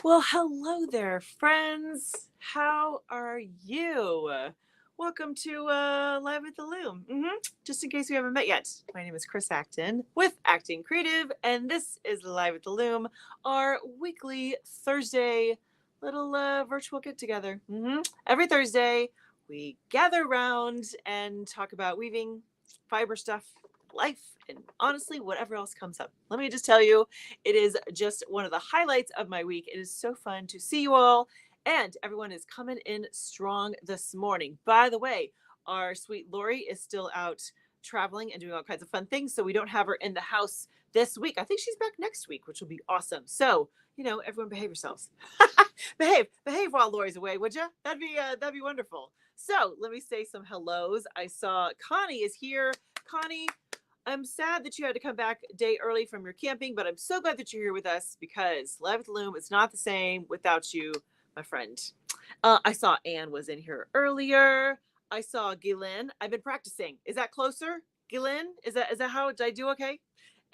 Well, hello there, friends. How are you? Welcome to Live at the Loom. Just in case we haven't met yet, my name is Chris Acton with Acting Creative, and this is Live at the Loom, our weekly Thursday little virtual get together. Every Thursday, we gather around and talk about weaving, fiber stuff, life, and honestly, whatever else comes up. Let me just tell you, it is just one of the highlights of my week. It is so fun to see you all, and everyone is coming in strong this morning. By the way, our sweet Lori is still out traveling and doing all kinds of fun things, so we don't have her in the house this week. I think she's back next week, which will be awesome. So, everyone behave yourselves. behave while Lori's away, would you? That'd be wonderful. So let me say some hellos. I saw Connie is here. Connie, I'm sad that you had to come back a day early from your camping, but I'm so glad that you're here with us because Live at the Loom is not the same without you, my friend. I saw Anne was in here earlier. I saw Gillen. I've been practicing. Is that closer? Gillen? Is that how did I do okay?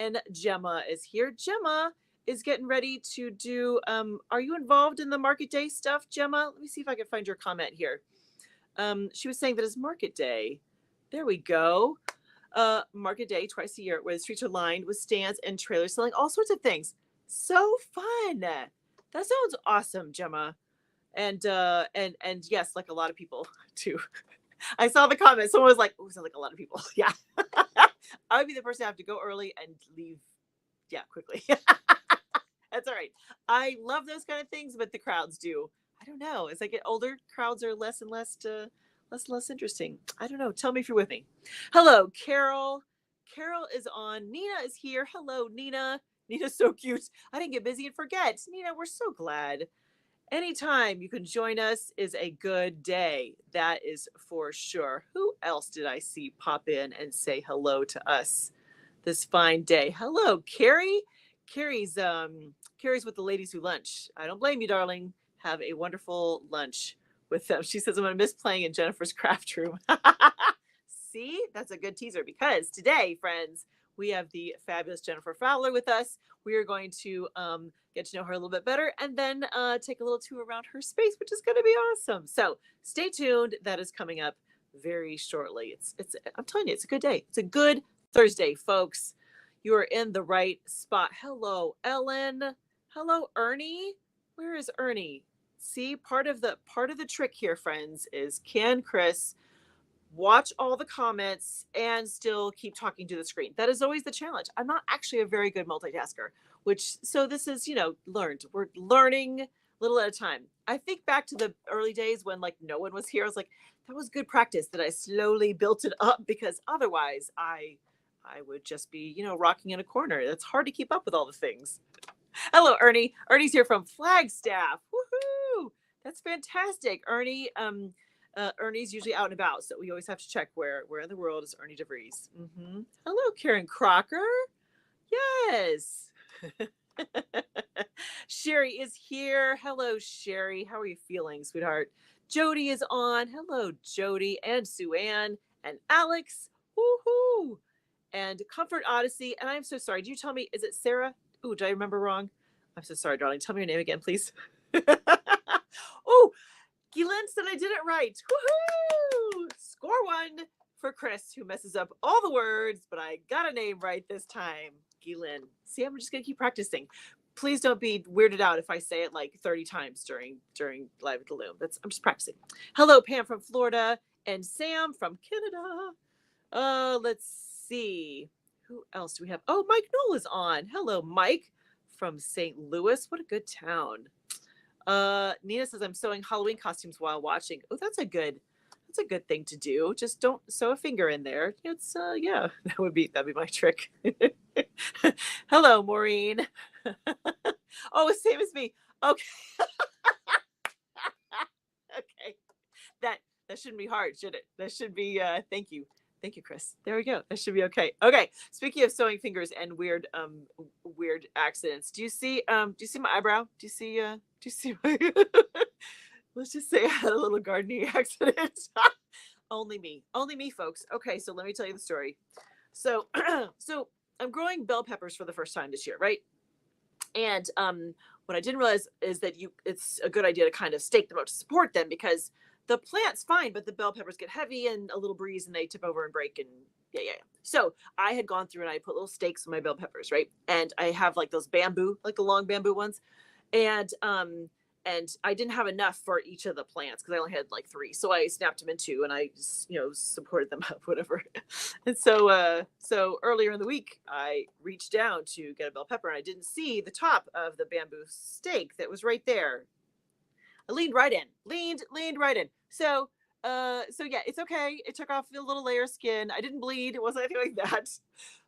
And Gemma is here. Gemma is getting ready to do are you involved in the market day stuff, Gemma? Let me see if I can find your comment here. She was saying that it's market day. There we go. Market day twice a year where the streets are lined with stands and trailers selling all sorts of things. So fun. That sounds awesome, Gemma. And yes, like a lot of people too. I saw the comment. Someone was like, "Oh, sounds like a lot of people." Yeah. I would be the person to have to go early and leave, yeah, quickly. That's all right. I love those kind of things, but the crowds do. I don't know. As I get older, crowds are less and less interesting. I don't know. Tell me if you're with me. Hello, Carol. Carol is on. Nina is here. Hello, Nina. Nina's so cute. I didn't get busy and forget. Nina, we're so glad. Anytime you can join us is a good day. That is for sure. Who else did I see pop in and say hello to us this fine day? Hello, Carrie. Carrie's with the ladies who lunch. I don't blame you, darling. Have a wonderful lunch with them. She says I'm gonna miss playing in Jennifer's craft room. See, that's a good teaser because today, friends, we have the fabulous Jennifer Fowler with us. We are going to get to know her a little bit better and then take a little tour around her space, which is going to be awesome. So stay tuned. That is coming up very shortly. It's I'm telling you, it's a good day. It's a good Thursday, folks. You are in the right spot. Hello, Ellen. Hello, Ernie. Where is Ernie? See, part of the trick here, friends, is can Chris watch all the comments and still keep talking to the screen? That is always the challenge. I'm not actually a very good multitasker, so this is, learned. We're learning a little at a time. I think back to the early days when like no one was here. I was like, that was good practice that I slowly built it up because otherwise I would just be, rocking in a corner. That's hard to keep up with all the things. Hello, Ernie. Ernie's here from Flagstaff. Woohoo! That's fantastic, Ernie. Ernie's usually out and about, so we always have to check where in the world is Ernie DeVries. Hello, Karen Crocker. Yes. Sherry is here. Hello, Sherry. How are you feeling, sweetheart? Jody is on. Hello, Jody and Sue Ann and Alex. Woohoo! And Comfort Odyssey. And I'm so sorry. Do you tell me, is it Sarah? Ooh, did I remember wrong? I'm so sorry, darling. Tell me your name again, please. Oh, Gillen said I did it right. Woohoo! Score one for Chris, who messes up all the words, but I got a name right this time. Gillen. See, I'm just going to keep practicing. Please don't be weirded out if I say it like 30 times during Live at the Loom. I'm just practicing. Hello, Pam from Florida and Sam from Canada. Let's see. Who else do we have? Oh, Mike Knoll is on. Hello, Mike from St. Louis. What a good town. Nina says I'm sewing Halloween costumes while watching. Oh, that's a good thing to do. Just don't sew a finger in there. It's yeah, that'd be my trick. Hello, Maureen. Oh, same as me. Okay. Okay. That shouldn't be hard, should it? That should be thank you. Thank you, Chris. There we go. That should be okay. Okay. Speaking of sewing fingers and weird accidents, do you see my eyebrow? Do you see my let's just say I had a little gardening accident. Only me, folks. Okay, so let me tell you the story. So I'm growing bell peppers for the first time this year, right? And what I didn't realize is that it's a good idea to kind of stake them out to support them, because the plant's fine, but the bell peppers get heavy and a little breeze and they tip over and break. And yeah. So I had gone through and I put little stakes on my bell peppers, right? And I have like those bamboo, like the long bamboo ones. And I didn't have enough for each of the plants because I only had like 3. So I snapped them in 2 and I just, supported them up, whatever. And so earlier in the week, I reached down to get a bell pepper and I didn't see the top of the bamboo stake that was right there. I leaned right in. So yeah, it's okay. It took off a little layer of skin. I didn't bleed. It wasn't anything like that.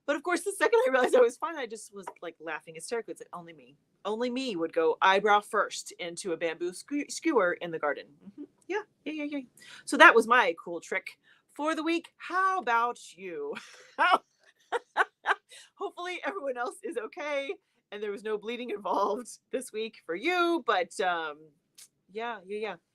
But of course, the second I realized I was fine, I just was like laughing hysterically. It's like, only me would go eyebrow first into a bamboo skewer in the garden. Mm-hmm. Yeah. So that was my cool trick for the week. How about you? Hopefully everyone else is okay and there was no bleeding involved this week for you. But yeah.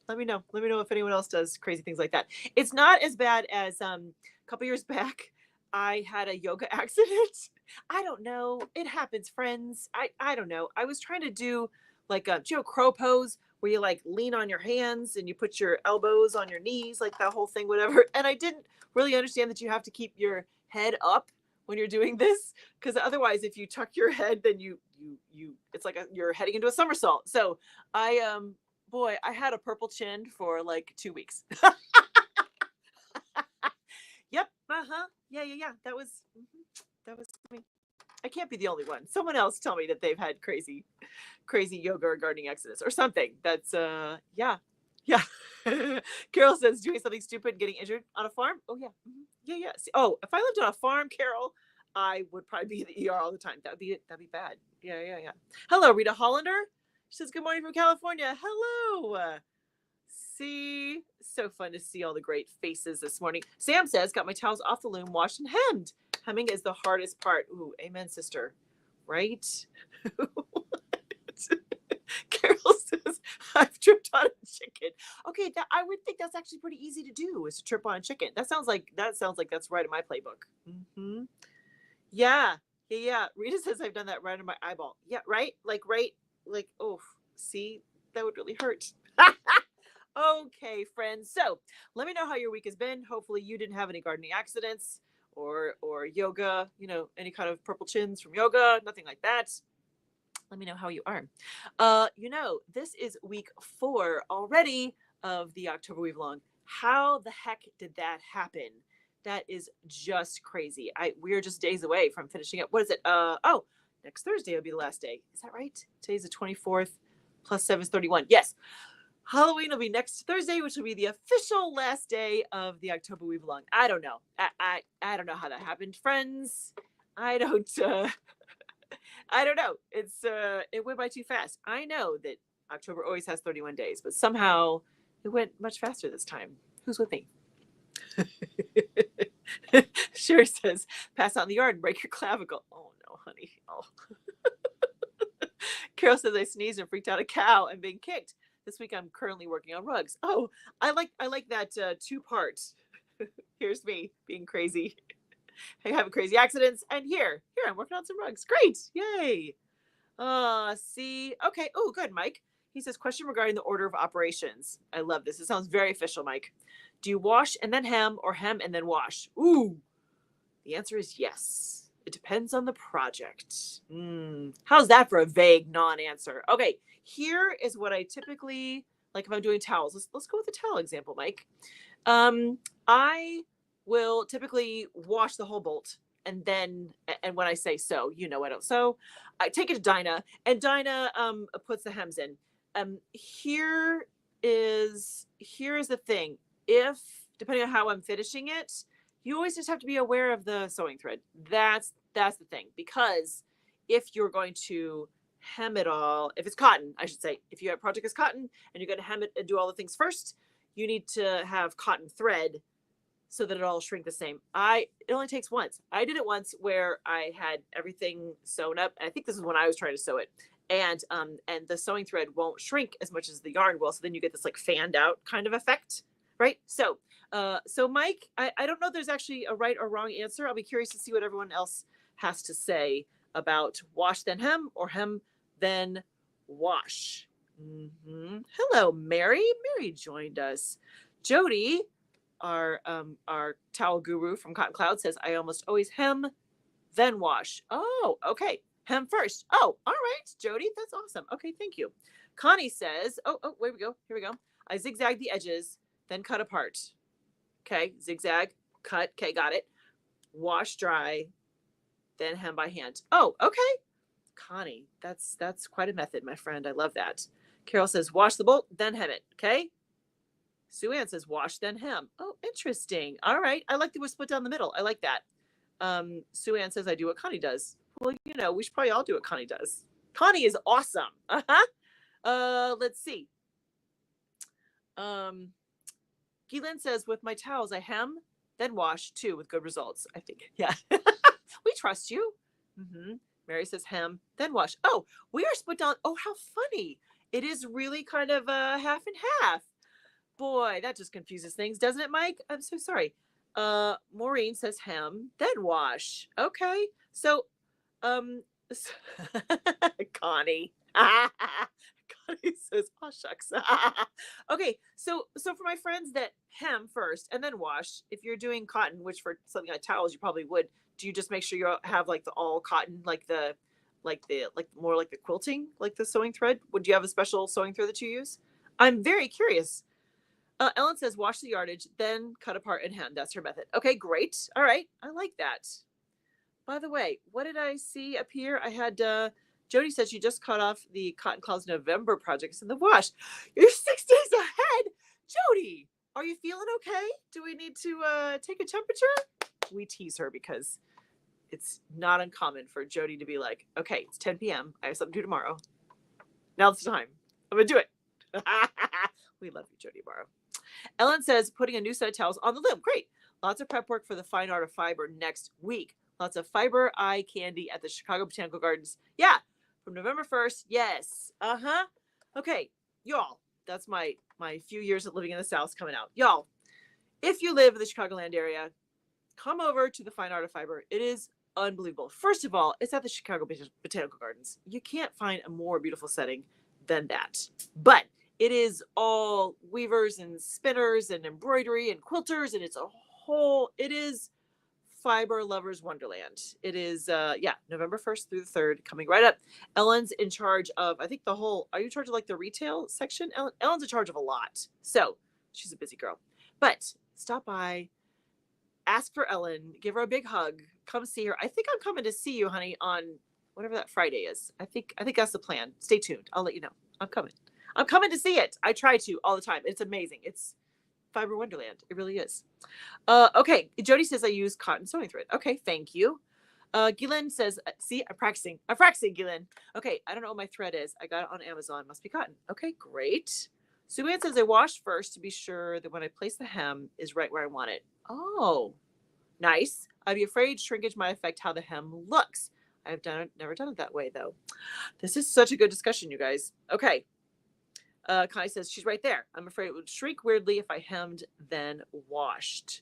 Let me know if anyone else does crazy things like that. It's not as bad as a couple years back. I had a yoga accident. I don't know. It happens, friends. I don't know. I was trying to do like a crow pose where you like lean on your hands and you put your elbows on your knees, like that whole thing, whatever. And I didn't really understand that you have to keep your head up when you're doing this, because otherwise if you tuck your head, then you it's like you're heading into a somersault. So I had a purple chin for like 2 weeks. Yep. Yeah. That was me. I can't be the only one. Someone else tell me that they've had crazy yoga or gardening accidents or something. That's yeah. Carol says doing something stupid, getting injured on a farm. Oh yeah. Mm-hmm. Yeah. See, if I lived on a farm, Carol, I would probably be in the ER all the time. That'd be bad. Yeah. Hello, Rita Hollander. She says good morning from California. Hello. See, so fun to see all the great faces this morning. Sam says, got my towels off the loom, washed and hemmed. Hemming is the hardest part. Ooh, amen, sister. Right? Carol says, I've tripped on a chicken. Okay, I would think that's actually pretty easy to do, is to trip on a chicken. That sounds like that's right in my playbook. Mm-hmm. Yeah. Rita says I've done that right in my eyeball. Yeah, right? Like, oh, see, that would really hurt. Okay, friends. So let me know how your week has been. Hopefully you didn't have any gardening accidents or yoga, any kind of purple chins from yoga, nothing like that. Let me know how you are. This is week 4 already of the October Weave Long. How the heck did that happen? That is just crazy. We're just days away from finishing up. What is it? Next Thursday will be the last day. Is that right? Today's the 24th plus 7 is 31. Yes. Halloween will be next Thursday, which will be the official last day of the October Weave Along. I don't know. I don't know how that happened, friends. I don't know. It went by too fast. I know that October always has 31 days, but somehow it went much faster this time. Who's with me? Sure says, pass out in the yard and break your clavicle. Oh no, honey. Oh. Carol says I sneezed and freaked out a cow and being kicked. This week I'm currently working on rugs. Oh, I like that 2-part. Here's me being crazy. I have crazy accidents, and here I'm working on some rugs. Great, yay! See, okay. Oh, good, Mike. He says question regarding the order of operations. I love this. It sounds very official, Mike. Do you wash and then hem, or hem and then wash? Ooh, the answer is yes. It depends on the project. How's that for a vague non-answer? Okay, here is what I typically, like if I'm doing towels. Let's go with the towel example, Mike. I will typically wash the whole bolt, and when I say sew, I don't sew. I take it to Dinah, and Dinah puts the hems in. Here is the thing. If depending on how I'm finishing it, you always just have to be aware of the sewing thread. That's the thing, because if you're going to hem it all, if it's cotton, I should say, if your project is cotton and you're going to hem it and do all the things first, you need to have cotton thread so that it all shrink the same. It only takes once. I did it once where I had everything sewn up, and I think this is when I was trying to sew it, and the sewing thread won't shrink as much as the yarn will, so then you get this like fanned out kind of effect, right? So Mike, I don't know if there's actually a right or wrong answer. I'll be curious to see what everyone else has to say about wash then hem or hem then wash. Hello, Mary. Mary joined us. Jody, our towel guru from Cotton Cloud, says, I almost always hem, then wash. Oh, okay. Hem first. Oh, all right, Jody. That's awesome. Okay, thank you. Connie says, oh, where we go. Here we go. I zigzag the edges, then cut apart. Okay, zigzag, cut. Okay, got it. Wash dry, then hem by hand. Oh, okay. Connie, that's quite a method, my friend. I love that. Carol says, wash the bolt, then hem it. Okay. Sue Ann says, wash, then hem. Oh, interesting. All right. I like that we're split down the middle. I like that. Sue Ann says, I do what Connie does. Well, we should probably all do what Connie does. Connie is awesome. Let's see. Guylaine says, with my towels, I hem, then wash too, with good results. I think, yeah. We trust you. Mary says, hem, then wash. Oh, we are split down. Oh, how funny. It is really kind of half and half. Boy, that just confuses things, doesn't it, Mike? I'm so sorry. Maureen says hem, then wash. Okay. So, Connie. Connie says, oh, shucks. Okay. So for my friends that hem first and then wash, if you're doing cotton, which for something like towels, you probably would, do you just make sure you have like the all cotton, like more like the quilting, like the sewing thread? Would you have a special sewing thread that you use? I'm very curious. Ellen says, wash the yardage, then cut apart and hem. That's her method. Okay, great. All right. I like that. By the way, what did I see up here? I had Jody said she just cut off the Cotton Cloud's November projects in the wash. You're 6 days ahead. Jody, are you feeling okay? Do we need to take a temperature? We tease her because it's not uncommon for Jody to be like, okay, it's 10 p.m. I have something to do tomorrow. Now's the time. I'm going to do it. We love you, Jody Morrow. Ellen says, putting a new set of towels on the loom. Great. Lots of prep work for the fine art of fiber next week. Lots of fiber eye candy at the Chicago Botanical Gardens. Yeah. From November 1st. Yes. Okay. Y'all, that's my few years of living in the South coming out. Y'all, if you live in the Chicagoland area, come over to the fine art of fiber. It is unbelievable. First of all, it's at the Chicago Botanical Gardens. You can't find a more beautiful setting than that. But it is all weavers and spinners and embroidery and quilters, and it is fiber lovers wonderland. It is, November 1st through the 3rd, coming right up. Ellen's in charge of, I think are you in charge of like the retail section? Ellen's in charge of a lot. So she's a busy girl. But stop by, ask for Ellen, give her a big hug, come see her. I think I'm coming to see you, honey, on whatever that Friday is. I think that's the plan. Stay tuned. I'll let you know. I'm coming to see it. I try to all the time. It's amazing. It's fiber wonderland. It really is. Okay. Jody says I use cotton sewing thread. Okay. Thank you. Guylaine says, see, I'm practicing, Guylaine. Okay. I don't know what my thread is. I got it on Amazon. Must be cotton. Okay. Great. Sue Ann says I wash first to be sure that when I place the hem is right where I want it. Oh, nice. I'd be afraid shrinkage might affect how the hem looks. I've never done it that way though. This is such a good discussion, you guys. Okay. Connie says she's right there. I'm afraid it would shrink weirdly if I hemmed then washed.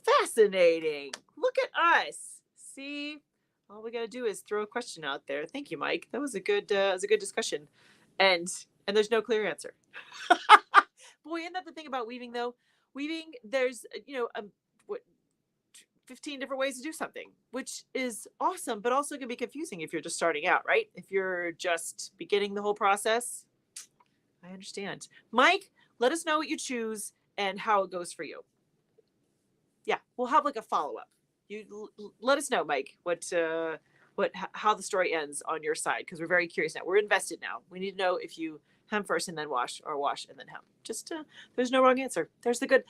Fascinating. Look at us. See, all we got to do is throw a question out there. Thank you, Mike. That was a good discussion. And there's no clear answer. Boy, isn't that the thing about weaving though? Weaving, there's, 15 different ways to do something, which is awesome, but also can be confusing if you're just starting out, right? If you're just beginning the whole process. I understand. Mike, let us know what you choose and how it goes for you. Yeah, we'll have like a follow-up. You let us know, Mike, how the story ends on your side, because we're very curious now. We're invested now. We need to know if you hem first and then wash, or wash and then hem. Just there's no wrong answer. There's the good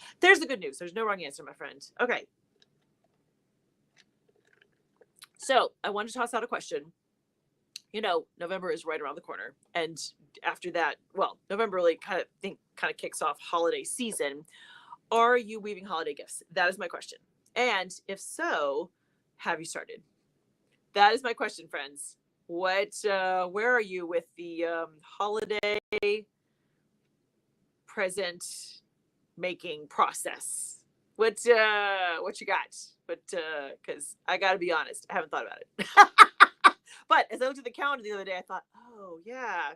news. There's no wrong answer, my friend. Okay. So I want to toss out a question. November is right around the corner. And after that, November really kind of kicks off holiday season. Are you weaving holiday gifts? That is my question. And if so, have you started? That is my question, friends. Where are you with the holiday present making process? What you got? But because I got to be honest, I haven't thought about it. But as I looked at the calendar the other day, I thought, oh yeah,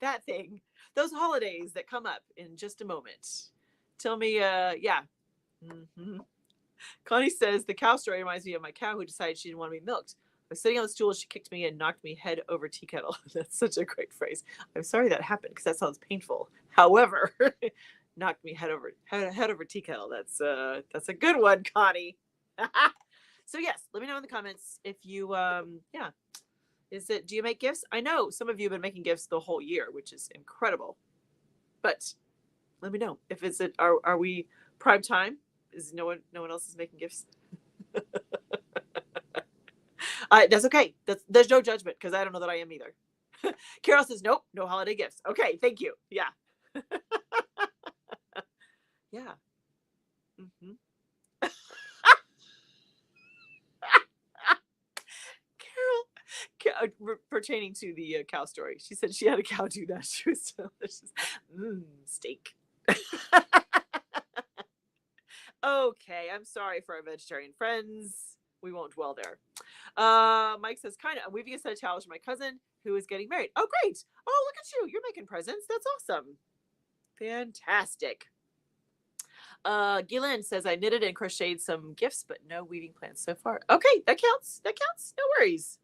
that thing, those holidays that come up in just a moment. Tell me, yeah. Mm-hmm. Connie says the cow story reminds me of my cow who decided she didn't want to be milked. I was sitting on the stool, she kicked me and knocked me head over tea kettle. That's such a great phrase. I'm sorry that happened because that sounds painful. However, knocked me head over tea kettle. That's a good one, Connie. So yes, let me know in the comments if you yeah. Do you make gifts? I know some of you have been making gifts the whole year, which is incredible. But let me know if are we prime time? Is no one else is making gifts? That's okay. There's no judgment because I don't know that I am either. Carol says nope, no holiday gifts. Okay, thank you. Yeah. Yeah. Mm-hmm. Carol, pertaining to the cow story, she said she had a cow do that. She was delicious. Steak. Okay, I'm sorry for our vegetarian friends. We won't dwell there. Mike says, kind of. Weaving a set of towels for my cousin who is getting married. Oh, great. Oh, look at you. You're making presents. That's awesome. Fantastic. Gillian says, I knitted and crocheted some gifts, but no weaving plans so far. Okay, that counts. That counts. No worries.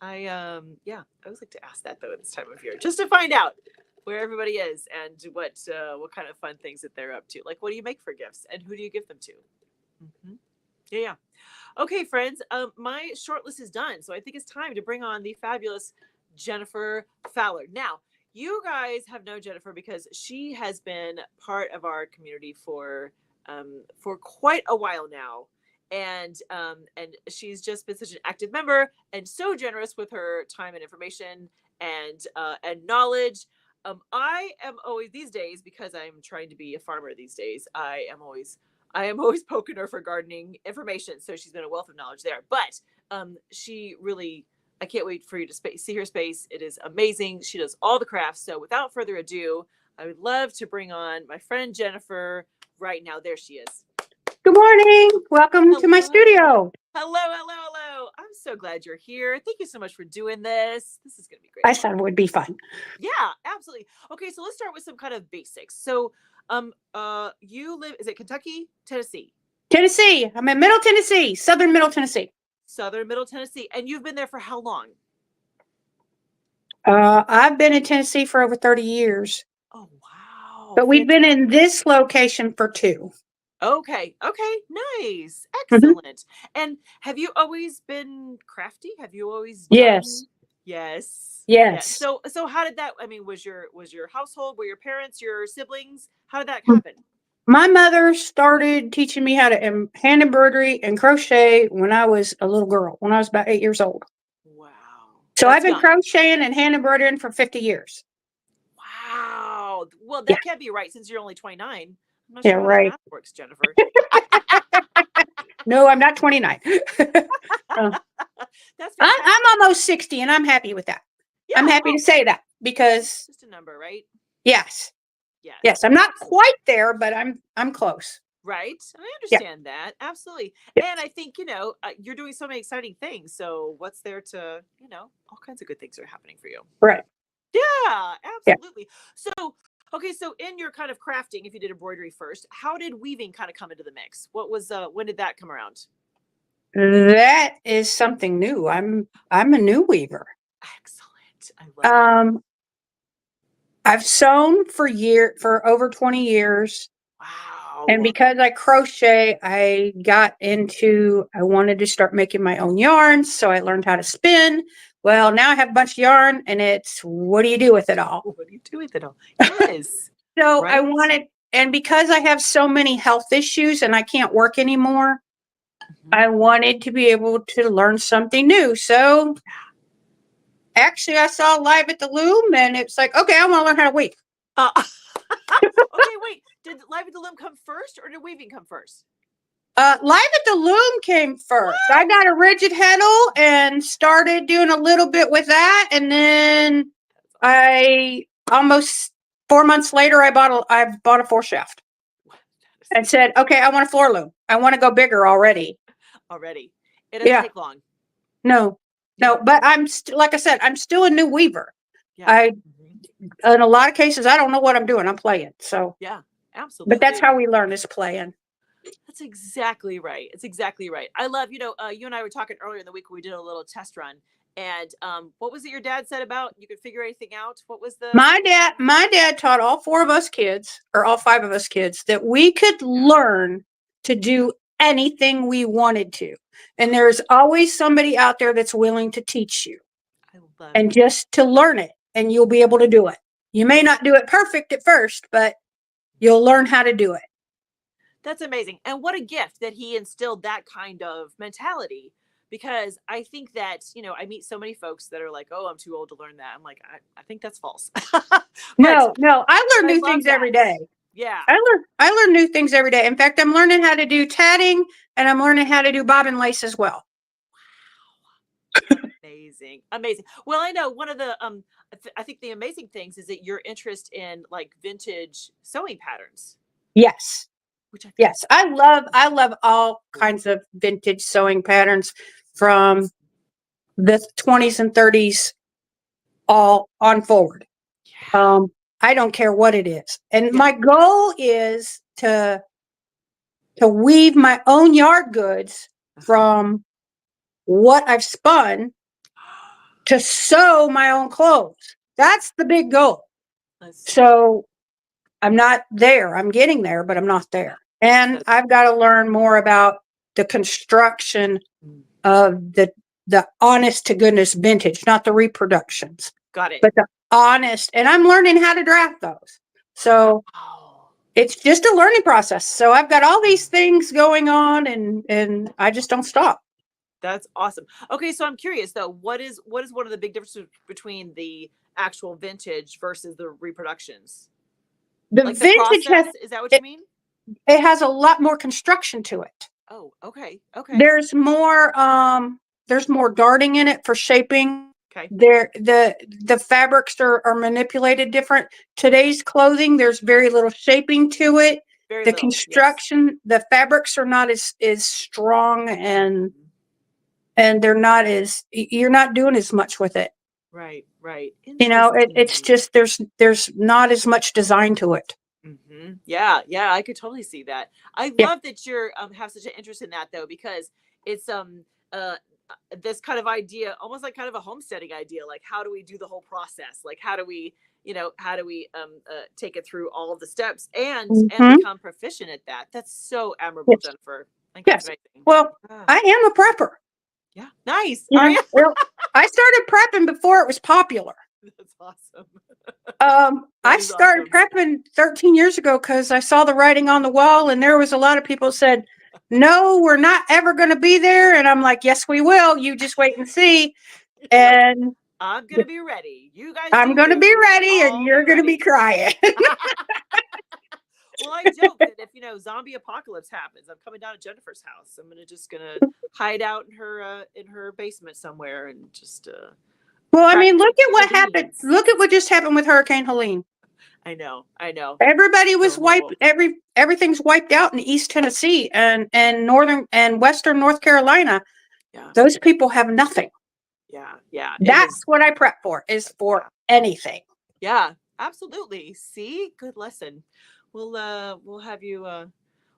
I always like to ask that though at this time of year, just to find out where everybody is and what kind of fun things that they're up to. Like, what do you make for gifts and who do you give them to? Mm-hmm. Yeah. Okay, friends, my short list is done. So I think it's time to bring on the fabulous Jennifer Fowler. Now, you guys have known Jennifer because she has been part of our community for quite a while now. And she's just been such an active member and so generous with her time and information and knowledge. I am always these days, because I'm trying to be a farmer these days, I am always poking her for gardening information. So she's been a wealth of knowledge there. But she really, I can't wait for you to see her space. It is amazing. She does all the crafts. So without further ado, I would love to bring on my friend Jennifer right now. There she is. Good morning. Welcome to my studio. Hello. I'm so glad you're here. Thank you so much for doing this. This is going to be great. I thought it would be fun. Yeah, absolutely. Okay, so let's start with some kind of basics. So, you live, is it Kentucky, Tennessee? Tennessee. I'm in Middle Tennessee, Southern Middle Tennessee. Southern Middle Tennessee. And you've been there for how long? I've been in Tennessee for over 30 years. Oh, wow. But we've been in this location for 2. Okay. Nice. Excellent. Mm-hmm. And have you always been crafty? Have you always done? Yes. So how did that, I mean, was your household, were your parents, your siblings, how did that happen? My mother started teaching me how to hand embroidery and crochet when I was a little girl, when I was about 8 years old. Wow. So I've been crocheting and hand embroidering for 50 years. Wow. Well, that can't be right since you're only 29. I'm not sure how that math works, Jennifer. No, I'm not 29. I'm almost 60 and I'm happy with that. Yeah, I'm happy to say that because it's just a number, right? Yes. I'm not quite there, but I'm close. Right. I understand that. Absolutely. Yeah. And I think, you're doing so many exciting things. So what's there to, all kinds of good things are happening for you. Right. Yeah, absolutely. Yeah. So, okay. So in your kind of crafting, if you did embroidery first, how did weaving kind of come into the mix? When did that come around? That is something new. I'm a new weaver. Excellent. I love that. I've sewn for over 20 years. Wow. And because I crochet, I wanted to start making my own yarns. So I learned how to spin. Well, now I have a bunch of yarn and it's, what do you do with it all? What do you do with it all? Yes. So right? And because I have so many health issues and I can't work anymore, I wanted to be able to learn something new. So actually I saw Live at the Loom and it's like, okay, I want to learn how to weave. Okay, wait. Did Live at the Loom come first or did weaving come first? Live at the Loom came first. What? I got a rigid heddle and started doing a little bit with that. And then I almost 4 months later, I bought a 4-shaft and said, okay, I want a floor loom. I want to go bigger already. It doesn't take long. No. No, but I'm like I said, I'm still a new weaver. Yeah. I Mhm. in a lot of cases I don't know what I'm doing. I'm playing. So, Yeah, but that's absolutely. how we learn is playing. That's exactly right. It's exactly right. I love, you and I were talking earlier in the week when we did a little test run. And what was it your dad said about you could figure anything out? What was the My dad taught all four of us kids, or all five of us kids, that we could Yeah. learn to do anything we wanted to. And there's always somebody out there that's willing to teach you I love and it. just to learn it, and you'll be able to do it. You may not do it perfect at first, but you'll learn how to do it. That's amazing. And what a gift that he instilled that kind of mentality. Because I think that, I meet so many folks that are like, oh, I'm too old to learn that. I'm like, I think that's false. but No, I but learn I new love things every that. day. Yeah. I learn new things every day. In fact, I'm learning how to do tatting and I'm learning how to do bobbin lace as well. Amazing. Amazing. Well, I know one of the I think the amazing things is that your interest in like vintage sewing patterns, Yes. which I think is Yes. I love all kinds of vintage sewing patterns from the 20s and 30s all on forward. yeah. I don't care what it is. And Yeah. my goal is to weave my own yard goods Uh-huh. from what I've spun to sew my own clothes. That's the big goal. That's so So I'm not there. I'm getting there, but I'm not there. And that's I've got to learn more about the construction mm, of the honest to goodness vintage, not the reproductions, got it. but the honest. And I'm learning how to draft those. So Wow. it's just a learning process. So I've got all these things going on and I just don't stop. That's awesome. Okay, so I'm curious though, what is one of the big differences between the actual vintage versus the reproductions? The Like the vintage has process, is that what you it, mean? it has a lot more construction to it. Oh, okay. Okay. There's more darting in it for shaping. Okay. The fabrics are manipulated different. Today's clothing, there's very little shaping to it. Very The little. Yes. construction, the fabrics are not as strong Mhm. and they're not as you're not doing as much with it. Right, right. It's Interesting. just there's not as much design to it. Yeah, yeah, I could totally see that. I Yeah. love that you're have such an interest in that though, because it's uh this kind of idea, almost like kind of a homesteading idea. Like, how do we do the whole process? Like, how do we take it through all of the steps and Hmm. become proficient at that? That's so admirable, Yes. Jennifer. I think that's Yes. amazing. Well, Ah, I am a prepper. yeah, nice. Are you? Well, I started prepping before it was popular. That's awesome. That I is started awesome. prepping 13 years ago because I saw the writing on the wall, and there was a lot of people said, "No, we're not ever going to be there." And I'm like, "Yes, we will. You just wait and see." You're like, And I'm gonna be ready. You guys do I'm going to be you. ready, and I'll be you're going to be ready. crying. Well, I joke that if zombie apocalypse happens, I'm coming down to Jennifer's house. I'm gonna hide out in her basement somewhere and just Well, I mean, look at spill the what happened. beans. Look at what just happened with Hurricane Helene. I know. Everybody So was horrible. wiped. Everything's wiped out in East Tennessee and northern and western North Carolina. Yeah, Those people have nothing. yeah, yeah. It That's was. what I prep for, is for Yeah, anything. yeah. Absolutely. See, good lesson. We'll have you.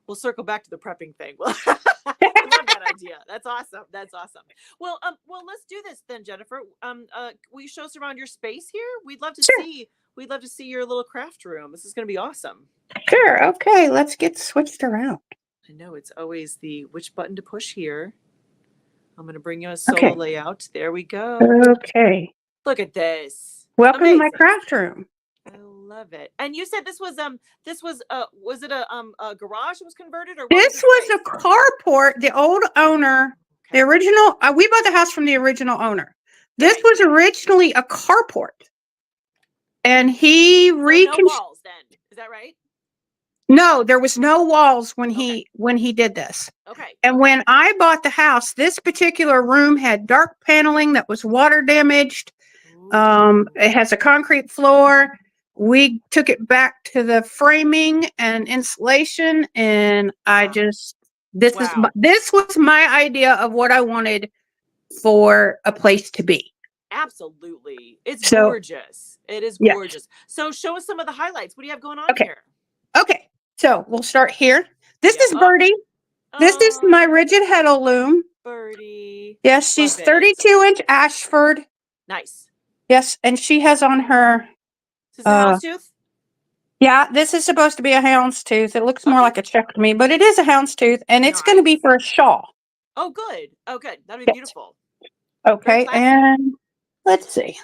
We'll circle back to the prepping thing. Well, I love that idea. That's awesome. That's awesome. Well, let's do this then, Jennifer. Will you show us around your space here? We'd love to Sure. see. We'd love to see your little craft room. This is going to be awesome. Sure. Okay. Let's get switched around. I know it's always the which button to push here. I'm going to bring you a solo Okay. layout. There we go. Okay. Look at this. Welcome to my Amazing. craft room. I love it. And you said was it a garage that was converted, or what was This the was space? a carport. The old owner, the Okay. original, we bought the house from the original owner. This Okay. was originally a carport. And he So no reconstructed. walls then. Is that right? No, there was no walls when Okay. he did this. Okay. And Okay. when I bought the house, this particular room had dark paneling that was water damaged. Ooh. It has a concrete floor. We took it back to the framing and insulation, and I Wow. just Wow. this was my idea of what I wanted for a place to be. Absolutely. It's So, gorgeous. It is yes. gorgeous. So show us some of the highlights. What do you have going on Okay. here? Okay. So we'll start here. This Yeah. is Birdie. This is my Oh, rigid heddle loom. Birdie. Yes, she's Love it. 32-inch Ashford. Nice. Yes, and she has on her, Is this a houndstooth? yeah, this is supposed to be a houndstooth. It looks more Okay. like a check to me, but it is a houndstooth, and it's going to be Nice. for a shawl. Oh, good. Oh, good. That'd be Yes. beautiful. Very Okay, classy. and let's see.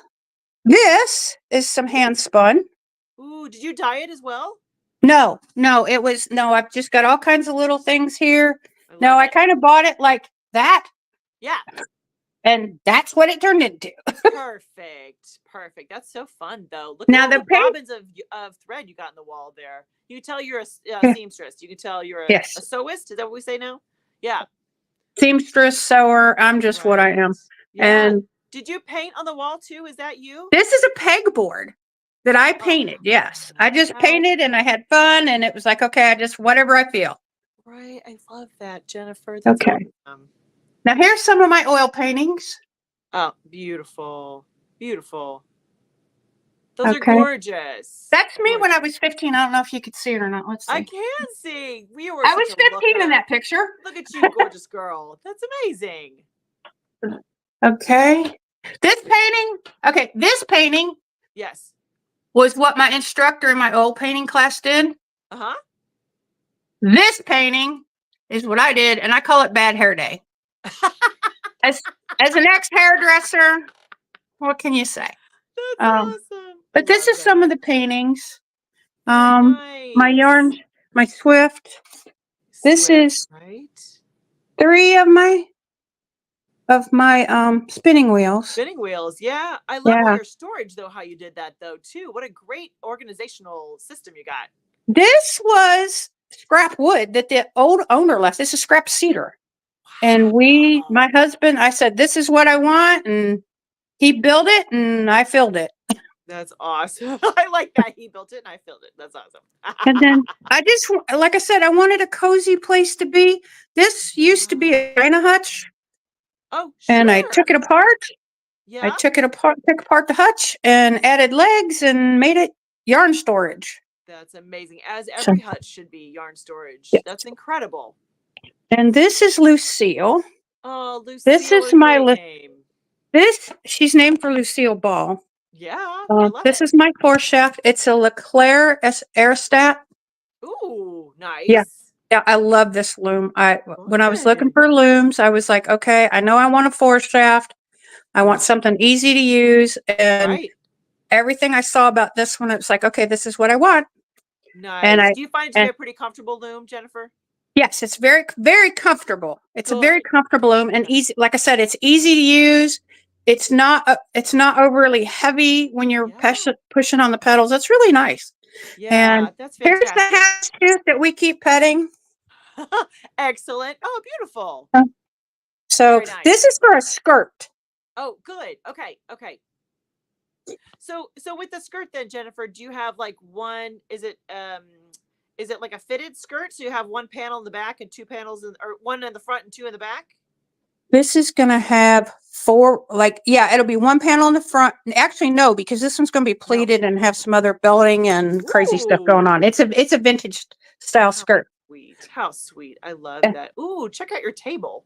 This is some hand spun. Ooh, did you dye it as well? No, I've just got all kinds of little things here. I No, love I it. kind of bought it like that, Yeah. and that's what it turned into. Perfect. Perfect. That's so fun, though. Look Now at all the the paint, bobbins of thread you got in the wall there. You can tell you're a yeah, seamstress. You can tell you're a yes, sewist. Is that what we say now? Yeah. seamstress, sewer. I'm just what I Right. am. Yeah. And Did you paint on the wall too? Is that you? this is a pegboard that I Oh, painted. Yes, I just how painted and I had fun, and it was like, okay, I just whatever I feel. right. I love that, Jennifer. That's Okay. awesome. Now here's some of my oil paintings. Oh, beautiful. Beautiful. Those are Okay. gorgeous. That's me when I Gorgeous. was 15. I don't know if you could see it or not. Let's I see. can see. We were I such was a 15 in looker. that picture. Look at you, gorgeous girl. That's amazing. Okay. This painting Yes. was what my instructor in my old painting class did. Uh-huh. This painting is what I did, and I call it Bad Hair Day. As an ex-hairdresser, what can you say? That's Um, awesome. but this Love is some of that. the paintings. Very My nice. yarn, my Swift. This Swift, is right? 3 of my spinning wheels. Spinning wheels. Yeah. I love all Yeah. your storage though, how you did that though, too. What a great organizational system you got. This was scrap wood that the old owner left. This is scrap cedar. And Wow. my husband, I said, this is what I want. And he built it and I filled it. That's awesome. I like that. He built it and I filled it. That's awesome. And then like I said, I wanted a cozy place to be. This used to be a china hutch. Oh, And I took sure. it apart. I Yeah. took apart the hutch and added legs and made it yarn storage. That's amazing. As So, every hut should be yarn storage. yeah. That's incredible. And this is Lucille. Oh, This Lucille, is a great name. she's named for Lucille Ball. Yeah, I love This it. is my core shaft. It's a Leclerc Aerostat. Ooh, Yeah. nice. Yeah, I love this loom. When I was looking Fun. for looms, I was like, okay, I know I want a 4 shaft. I want something easy to use. And Right. everything I saw about this one, it was like, okay, this is what I want. Nice. Do you find it to be And a pretty comfortable loom, Jennifer? yes, it's very, very comfortable. It's a very Good. comfortable loom and easy. Like I said, it's easy to use. It's not overly heavy when you're Yeah. pushing on the pedals. It's really nice. And Yeah, that's here's the fantastic. houndstooth that we keep petting. Excellent. Oh, beautiful. So Very nice. this is for a skirt. Oh, good. Okay. Okay. So with the skirt then, Jennifer, do you have like one, is it like a fitted skirt? So you have one panel in the back and two panels or one in the front and two in the back? This is going to have 4, yeah, it'll be one panel in the front. Actually, no, because this one's going to be No. pleated and have some other belting and crazy stuff going on. Ooh. It's a vintage style How skirt. sweet. How sweet. I love that. Ooh, check out your table.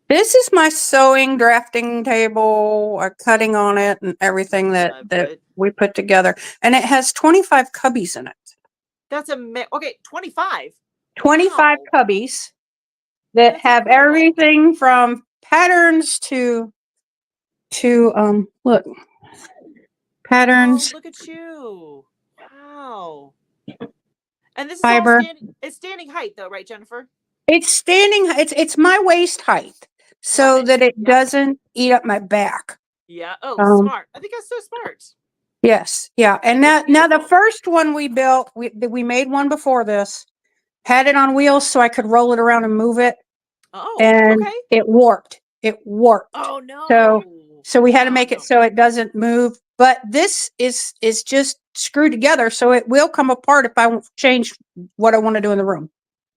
This is my sewing drafting table, cutting on it and everything that Love it. we put together. And it has 25 cubbies in it. That's okay, 25. 25 Wow. cubbies that That's have incredible. everything from patterns to look, patterns, Oh, look at you. Wow. And this is all fiber. standing height though, right, Jennifer? It's standing. It's my waist height, Love so it. that it Yeah. doesn't eat up my back. Yeah. Oh, smart. I think that's so smart. Yes, yeah. And It's now the beautiful. first one we built, we made one before this, had it on wheels so I could roll it around and move it, Oh, and okay. it warped. It warped. Oh So no. we had to Oh make it no. so it doesn't move. But this is just screwed together, so it will come apart if I change what I want to do in the room.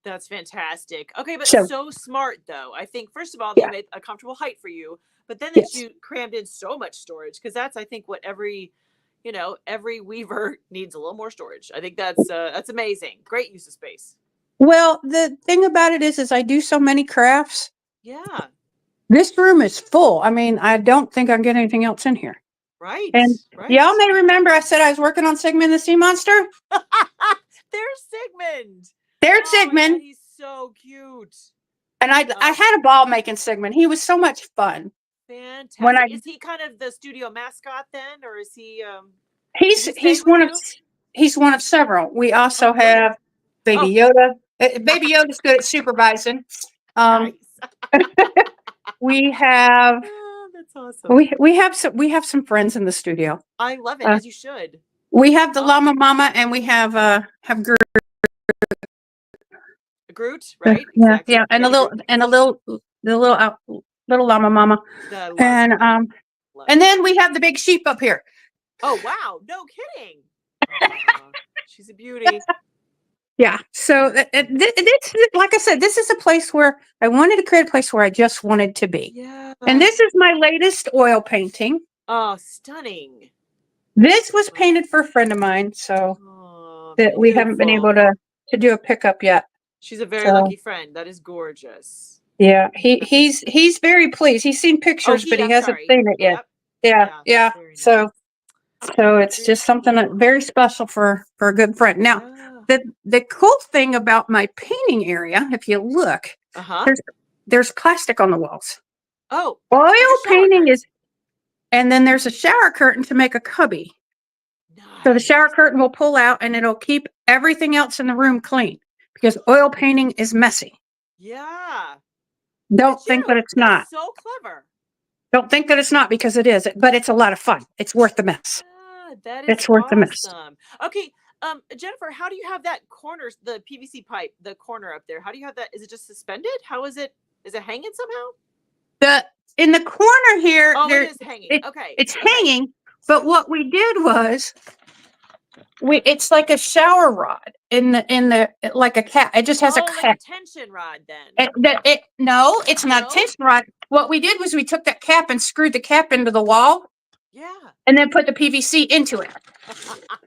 That's fantastic. Okay, but So so smart though. I think first of all, they yeah, made a comfortable height for you, but then that Yes. you crammed in so much storage, because that's, I think, what every, every weaver needs, a little more storage. I think that's amazing. Great use of space. Well, the thing about it is I do so many crafts. Yeah. This room is full. I mean, I don't think I can get anything else in here. Right. And Right. y'all may remember I said I was working on Sigmund the Sea Monster. There's Sigmund. There's Oh my Sigmund. God, he's so cute. And I had a ball making Sigmund. He was so much fun. Fantastic. Is he kind of the studio mascot then, or is he? He's one of several. We also have Baby Yoda. Baby Yoda's good at supervising. Nice. We have. Oh, that's awesome. We have some friends in the studio. I love it, as you should. We have the Llama Mama, and we have Groot. Groot, right? Yeah, Exactly. yeah, and the little Llama Mama, and then we have the big sheep up here. Oh wow! No kidding. Oh, she's a beauty. Yeah. So this, like I said, this is a place where I wanted to create a place where I just wanted to be. Yeah. And this is my latest oil painting. Oh, stunning. This was painted for a friend of mine, so that we haven't been able to do a pickup yet. She's a very lucky friend. That is gorgeous. Yeah, he's very pleased. He's seen pictures, but he hasn't seen it yet. Yep. Yeah. So it's just something that very special for a good friend. Now, the cool thing about my painting area, if you look, there's plastic on the walls. Oh, oil painting is, and then there's a shower curtain to make a cubby. Nice. So the shower curtain will pull out, and it'll keep everything else in the room clean, because oil painting is messy. Yeah. Don't think that it's not. So clever. Don't think that it's not, because it is. But it's a lot of fun. It's worth the mess. That is it's worth the mess. Okay. Jennifer, how do you have that corner, the PVC pipe, the corner up there? How do you have that? Is it just suspended? How is it? Is it hanging somehow? In the corner here, it is hanging. It's hanging. But what we did was, it's like a shower rod in the like a cap. It just has a cap. Like a tension rod then. No, it's not a tension rod. What we did was we took that cap and screwed the cap into the wall. Yeah. And then put the PVC into it.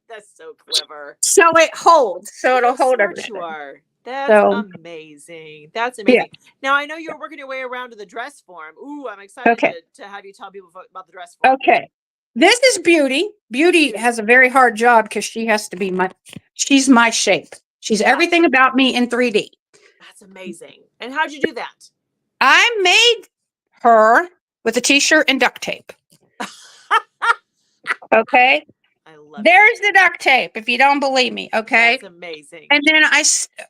That's so clever. So it holds. So it'll hold everything. You are. That's amazing. That's amazing. Yeah. Now, I know you're working your way around to the dress form. Ooh, I'm excited to have you tell people about the dress form. Okay. This is Beauty. Beauty has a very hard job because she has to be she's my shape. She's everything about me in 3D. That's amazing. And how'd you do that? I made her with a t-shirt and duct tape. Okay. There's the duct tape, if you don't believe me. Okay. That's amazing. And then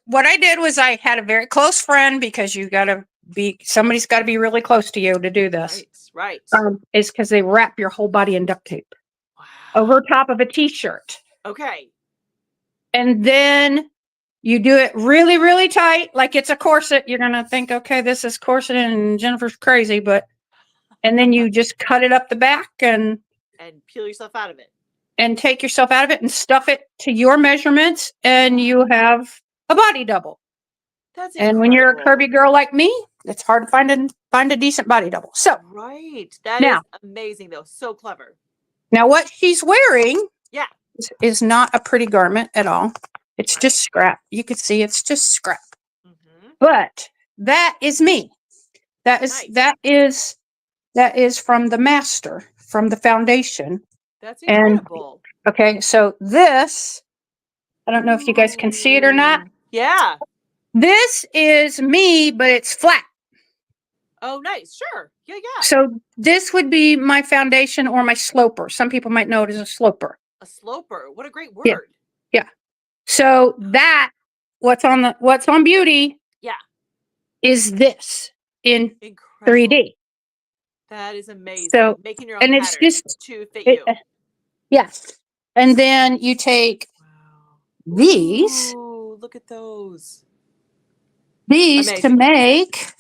what I did was I had a very close friend, because somebody's got to be really close to you to do this. Right. Is because they wrap your whole body in duct tape over top of a t-shirt. Okay. And then you do it really, really tight, like it's a corset. You're going to think, okay, this is corset and Jennifer's crazy, and then you just cut it up the back and peel yourself out of it. And take yourself out of it and stuff it to your measurements, and you have a body double. That's incredible. And when you're a curvy girl like me, it's hard to find a decent body double. So that is amazing, though. So clever. Now what she's wearing, is not a pretty garment at all. It's just scrap. You could see it's just scrap. Mm-hmm. But that is me. That is from the master, from the foundation. That's incredible. Okay, so this, I don't know if you guys can see it or not. Yeah. This is me, but it's flat. Oh, nice. Sure. Yeah. So this would be my foundation or my sloper. Some people might know it as a sloper. A sloper. What a great word. Yeah. So what's on Beauty is this in 3D. That is amazing. So, making your own pattern to fit you. Yes. And then you take these. Ooh, look at those. These to make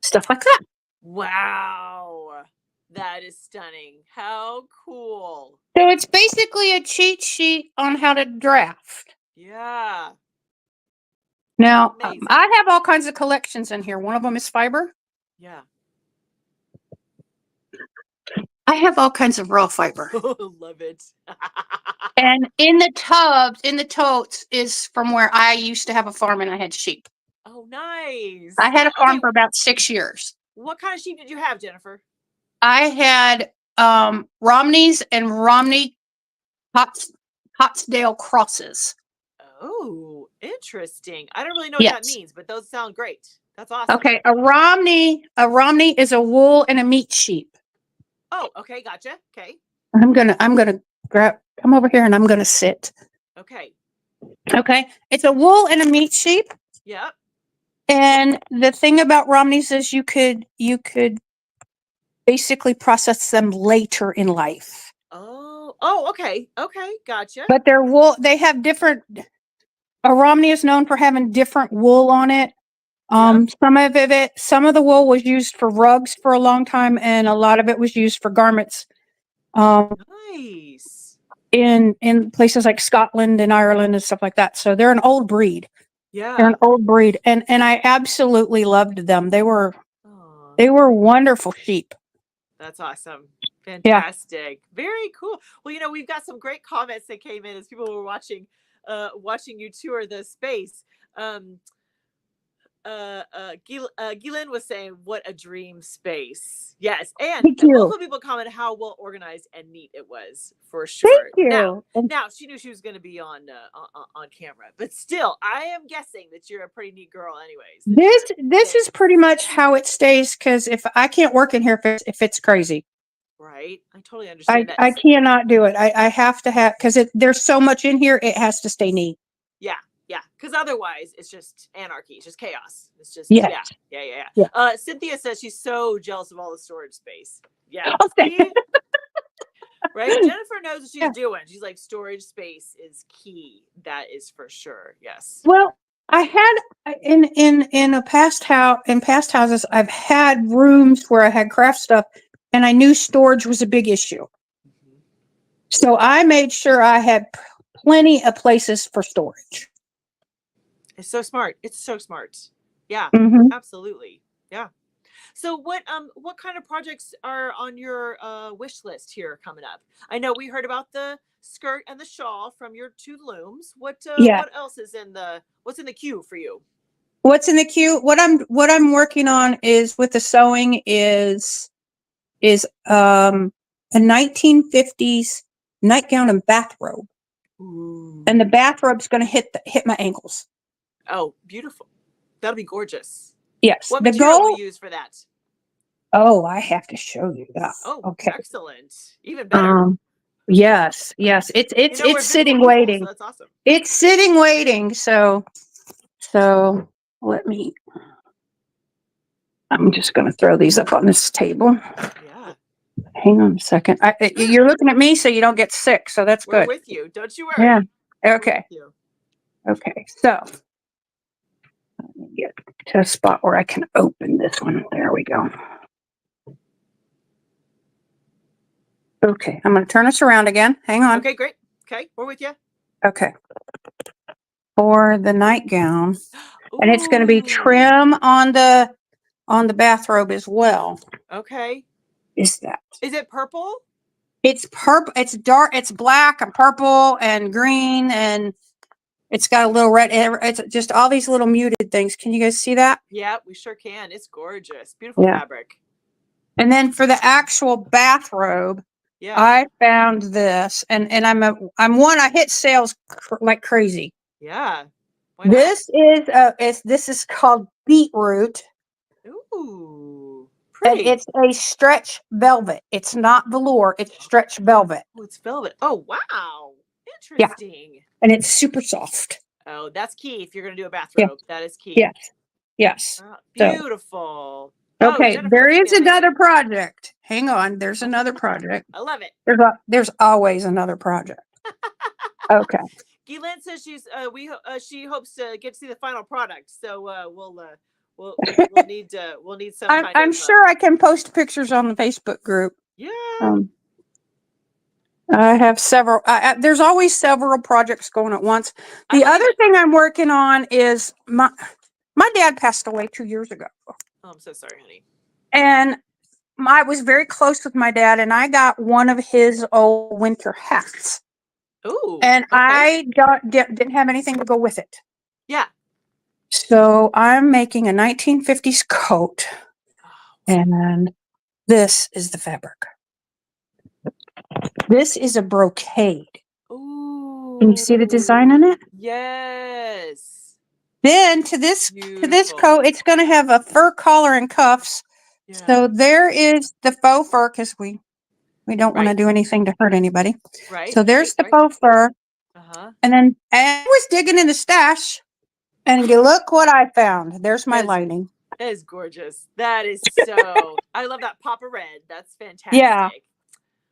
stuff like that. Wow. That is stunning. How cool. So it's basically a cheat sheet on how to draft. Yeah. Now, I have all kinds of collections in here. One of them is fiber. Yeah. I have all kinds of raw fiber. Love it. And in the tubs, in the totes is from where I used to have a farm and I had sheep. Oh, nice. I had a Okay, farm for about 6 years. what kind of sheep did you have, Jennifer? I had Romneys and Romney Pottsdale crosses. Oh, interesting. I don't really know what that Yes. means, but those sound great. That's awesome. Okay. A Romney is a wool and a meat sheep. Oh, okay, gotcha. Okay. I'm gonna come over here and I'm gonna sit. Okay. Okay. It's a wool and a meat sheep. Yep. And the thing about Romneys is you could basically process them later in life. Oh, okay. Okay, gotcha. But their wool, they have different. A Romney is known for having different wool on it. Yep. Some of the wool was used for rugs for a long time, and a lot of it was used for garments. Nice. In places like Scotland and Ireland and stuff like that. So they're an old breed. They're Yeah. an old breed, and I absolutely loved them. They were Aw, wonderful sheep. that's awesome. Yeah. Fantastic. Very cool. Well, we've got some great comments that came in as people were watching you tour the space. Um, Gillen was saying, "What a dream space!" Yes, and Thank you. multiple people commented how well organized and neat it was for sure. Thank you. Now she knew she was going to be on camera, but still, I am guessing that you're a pretty neat girl, anyways. This is pretty much how it stays because if I can't work in here if it's crazy, right. I totally understand that. I cannot do it. I have to have because there's so much in here. It has to stay neat. Yeah, yeah, because otherwise it's just anarchy. It's just chaos. It's just Yes. yeah. Cynthia says she's so jealous of all the storage space. Yeah. Okay. Right. Jennifer knows what she's doing. She's like, storage space is key. That is for sure. Yes. Well, I had in a past houses, I've had rooms where I had craft stuff, and I knew storage was a big issue. Mhm. So I made sure I had plenty of places for storage. It's so smart. It's so smart. Yeah, Mhm. absolutely. Yeah. So what kind of projects are on your wish list here coming up? I know we heard about the skirt and the shawl from your two looms. What Yeah. what else is what's in the queue for you? What's in the queue? What I'm working on is with the sewing is a 1950s nightgown and bathrobe. Ooh. And the bathrobe's going to hit my ankles. Oh, beautiful. That'll be gorgeous. Yes. What The material will goal. you use for that? Oh, I have to show you that. Oh, okay. excellent. Even better. Yes. It's sitting waiting. So that's awesome. It's sitting waiting. So I'm just going to throw these up on this table. Yeah. Hang on a second. You're looking at me so you don't get sick. So that's We're good. with you. Don't you worry. Yeah. We're Okay. with you. Okay. So let me get to a spot where I can open this one. There we go. Okay. I'm going to turn this around again. Hang on. Okay, great. Okay, we're with you. Okay. For the nightgown. And it's going to be trim on the bathrobe as well. Okay. Is it purple? It's purple. It's dark. It's black and purple and green, and it's got a little red. It's just all these little muted things. Can you guys see that? Yeah, we sure can. It's gorgeous. Beautiful fabric. And then for the actual bathrobe, I found this, and I hit sales like crazy. Yeah. This is called beetroot. Ooh, pretty. And it's a stretch velvet. It's not velour. It's stretch velvet. Oh, it's velvet. Oh, wow. Interesting. Yeah. And it's super soft. Oh, that's key if you're going to do a bathrobe. That is key. Yes. Beautiful. Okay, there is another project. Hang on, there's another project. I love it. There's always another project. Okay. Guylaine says she hopes to get to see the final product. So we'll need some. I'm sure I can post pictures on the Facebook group. Yeah. I have several. There's always several projects going at once. The other thing I'm working on is my dad passed away 2 years ago. Oh, I'm so sorry, honey. And I was very close with my dad, and I got one of his old winter hats, Oh, and okay. didn't have anything to go with it. Yeah. So I'm making a 1950s coat, and this is the fabric. This is a brocade. Can you see the design on Ooh, it? yes. Then to this Beautiful. coat, it's going to have a fur collar and cuffs. Yeah. So there is the faux fur, because we don't want to Right. do anything to hurt anybody. Right. So there's Right. the Right. faux fur, Uh-huh. and then I was digging in the stash, and look what I found. There's my That is lining. that is gorgeous. That is so I love that pop of red. That's Yeah, fantastic.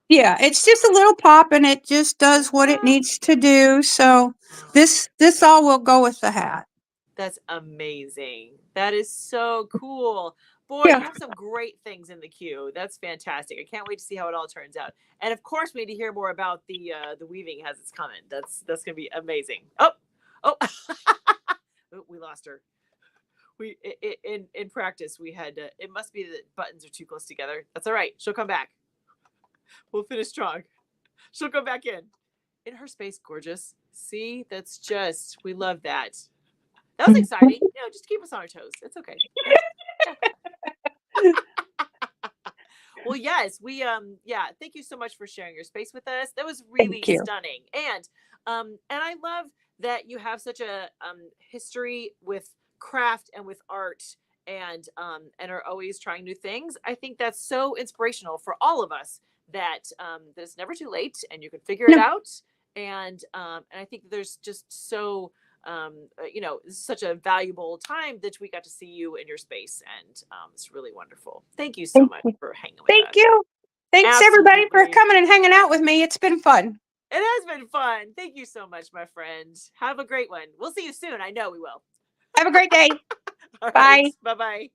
yeah. It's just a little pop, and it just does what it Uh-huh. needs to do. So this all will go with the hat. That's amazing. That is so cool. Boy, you Yeah. have some great things in the queue. That's fantastic. I can't wait to see how it all turns out. And of course, we need to hear more about the weaving as it's coming. That's gonna be amazing. Oh, oh, oh, we lost her. In practice we had it must be that buttons are too close together. That's all right. She'll come back. We'll finish strong. She'll come back in her space. Gorgeous. See, that's just we love that. That was exciting. Just keep us on our toes. It's okay. Yeah. Well, yes, we yeah, thank you so much for sharing your space with us. That was really Thank you. stunning. And I love that you have such a history with craft and with art and are always trying new things. I think that's so inspirational for all of us that it's never too late and you can figure it No, out. And I think there's just so this is such a valuable time that we got to see you in your space, and it's really wonderful. Thank you so thank much you. for hanging with Thank us. you. Thanks everybody for Absolutely. coming and hanging out with me. It's been fun. It has been fun. Thank you so much, my friend. Have a great one. We'll see you soon. I know we will. Have a great day. All right. Bye. Bye bye.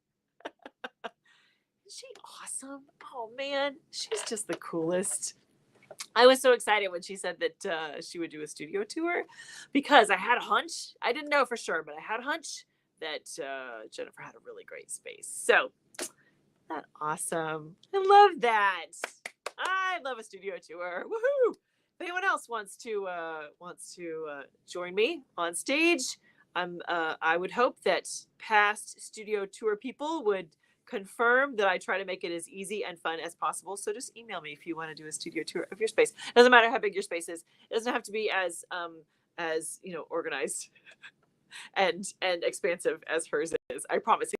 Is she awesome? Oh, man. She's just the coolest. I was so excited when she said that she would do a studio tour because I had a hunch. I didn't know for sure, but I had a hunch that Jennifer had a really great space. So that awesome. I love that. I love a studio tour. Woohoo! If anyone else wants to join me on stage, I would hope that past studio tour people would confirm that I try to make it as easy and fun as possible. So just email me if you want to do a studio tour of your space. It doesn't matter how big your space is. It doesn't have to be as organized and expansive as hers is. I promise.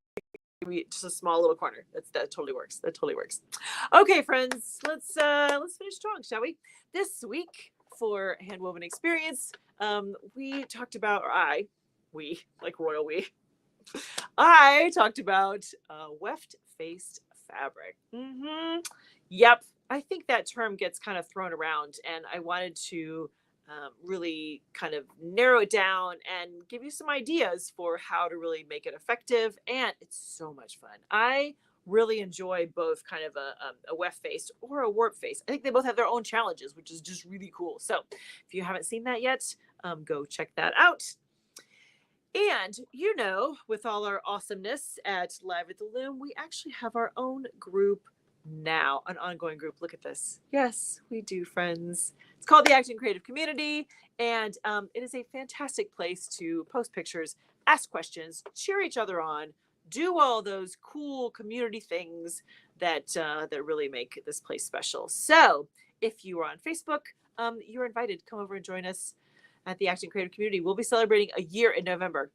Just a small little corner. That totally works. That totally works. Okay, friends, let's finish strong, shall we? This week for Handwoven Experience, we talked about, or we like royal we, I talked about weft faced fabric. Yep, I think that term gets kind of thrown around, and I wanted to really kind of narrow it down and give you some ideas for how to really make it effective. And it's so much fun. I really enjoy both kind of a weft faced or a warp face. I think they both have their own challenges, which is just really cool. So if you haven't seen that yet, go check that out. And with all our awesomeness at Live at the Loom, we actually have our own group now, an ongoing group. Look at this. Yes, we do, friends. It's called the Acting Creative Community, and it is a fantastic place to post pictures, ask questions, cheer each other on, do all those cool community things that really make this place special. So, if you are on Facebook, you're invited. Come over and join us at the Acting Creative Community. We'll be celebrating a year in November.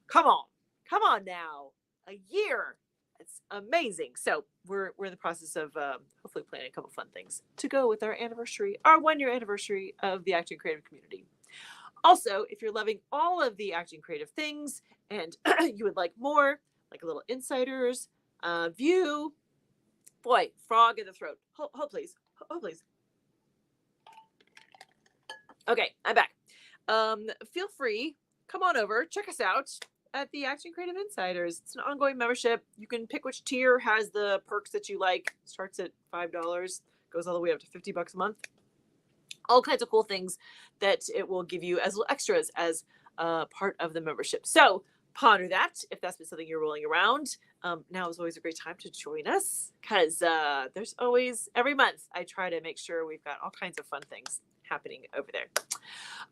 Come on now, a year. It's amazing. So we're in the process of hopefully planning a couple fun things to go with our anniversary, our 1 year anniversary of the Acting Creative Community. Also, if you're loving all of the Acting Creative things and you would like more, like a little insiders view, boy, frog in the throat. Hold please. Hold please. Okay, I'm back. Feel free, come on over, check us out at the Acting Creative Insiders. It's an ongoing membership. You can pick which tier has the perks that you like. Starts at $5, goes all the way up to $50 a month. All kinds of cool things that it will give you as little extras as part of the membership. So ponder that if that's been something you're rolling around. Now is always a great time to join us because there's always, every month, I try to make sure we've got all kinds of fun things happening over there.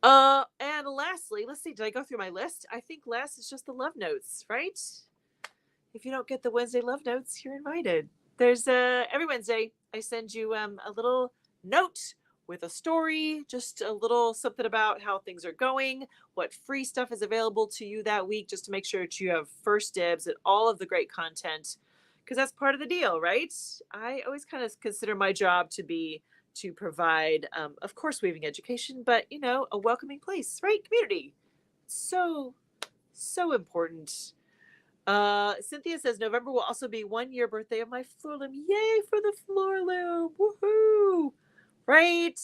And lastly, let's see, did I go through my list? I think last is just the love notes, right? If you don't get the Wednesday love notes, you're invited. There's every Wednesday, I send you a little note with a story, just a little something about how things are going, what free stuff is available to you that week, just to make sure that you have first dibs at all of the great content, because that's part of the deal, right? I always kind of consider my job to be to provide, of course, weaving education, but a welcoming place, right? Community. So, so important. Cynthia says November will also be 1 year birthday of my floor loom. Yay for the floor loom. Woohoo. Right.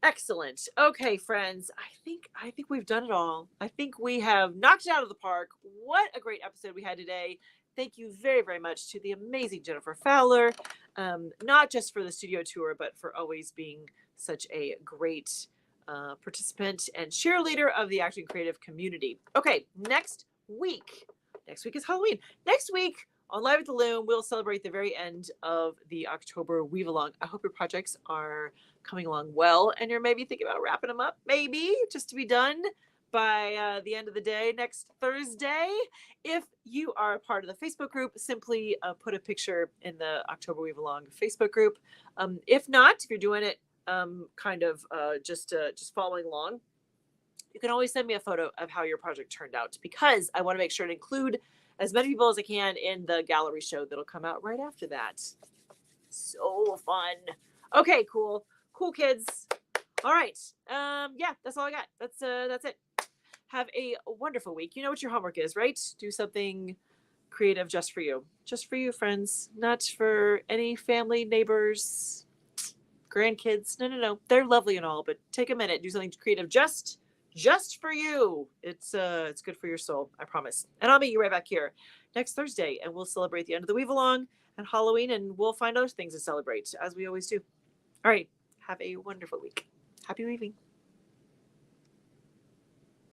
Excellent. Okay, friends. I think we've done it all. I think we have knocked it out of the park. What a great episode we had today. Thank you very, very much to the amazing Jennifer Fowler, not just for the studio tour, but for always being such a great participant and cheerleader of the acting creative community. Okay, next week is Halloween. Next week on Live at the Loom, we'll celebrate the very end of the October Weave Along. I hope your projects are coming along well, and you're maybe thinking about wrapping them up, maybe just to be done by the end of the day next Thursday. If you are a part of the Facebook group, simply put a picture in the October Weave Along Facebook group. If not, if you're doing it just following along, you can always send me a photo of how your project turned out, because I want to make sure to include as many people as I can in the gallery show that'll come out right after that. So fun. Okay, cool kids. All right. Yeah, that's all I got. That's it. Have a wonderful week. You know what your homework is, right? Do something creative just for you. Just for you, friends. Not for any family, neighbors, grandkids. No. They're lovely and all, but take a minute. Do something creative just for you. It's good for your soul, I promise. And I'll meet you right back here next Thursday, and we'll celebrate the end of the Weave Along and Halloween, and we'll find other things to celebrate, as we always do. All right. Have a wonderful week. Happy weaving.